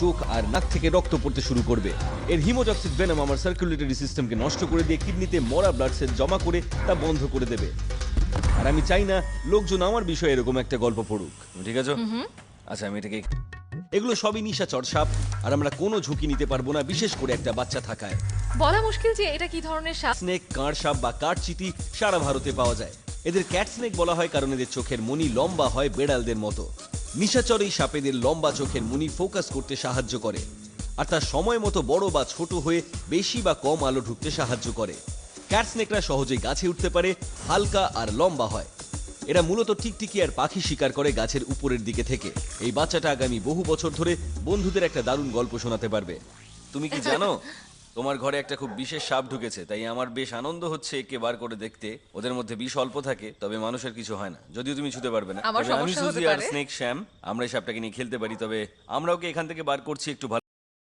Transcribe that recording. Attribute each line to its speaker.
Speaker 1: চোখ আর নাক থেকে রক্ত পড়তে শুরু করবে। এর হিমোটক্সিক ভেনম আমার সার্কুলেটরি সিস্টেমকে নষ্ট করে দিয়ে কিডনিতে মরা ব্লাড সেল জমা করে তা বন্ধ করে দেবে। আর আমি চাই না লোকজন আমার বিষয়ে এরকম একটা গল্প পড়ুক। ঠিক আছে? আচ্ছা, আমি এটাকে এগুলো সবই নিশাচর সাপ, আর আমরা কোনো ঝুঁকি নিতে পারবো না, বিশেষ করে একটা বাচ্চা থাকায়।
Speaker 2: বলা মুশকিল যে এটা কি ধরনের সাপ।
Speaker 1: স্নেক, কাঁড় সাপ বা কাঠচিতি সারা ভারতে পাওয়া যায়। এদের ক্যাট স্নেক বলা হয় কারণ এদের চোখের মনি লম্বা হয় বেড়ালদের মতো। নিশাচর এই সাপেদের লম্বা চোখের মনি ফোকাস করতে সাহায্য করে, আর তার সময় মতো বড় বা ছোট হয়ে বেশি বা কম আলো ঢুকতে সাহায্য করে। ক্যাট স্নেকরা সহজেই গাছে উঠতে পারে, হালকা আর লম্বা হয়। এরা মূলত টিকটিকি আর পাখি শিকার করে গাছের উপরের দিকে থেকে। এই বাচ্চাটা আগামী বহু বছর ধরে বন্ধুদের একটা দারুণ গল্প শোনাতে পারবে। তুমি কি জানো তোমার ঘরে একটা খুব বিশেষ সাপ ঢুকেছে? তাই আমার বেশ আনন্দ হচ্ছে একে বার করে দেখতে। ওদের মধ্যে বিষ অল্প থাকে, তবে মানুষের কিছু হয় না, যদিও তুমি ছুতে পারবে না।
Speaker 2: আমার
Speaker 1: তবে আমি
Speaker 2: সমস্যা হতে
Speaker 1: সুজি আর
Speaker 2: পারে।
Speaker 1: স্নেক শ্যাম আমরা এই সাপটাকে নিয়ে খেলতে পারি। তবে আমরা ওকে এখান থেকে বার করছি একটু ভালো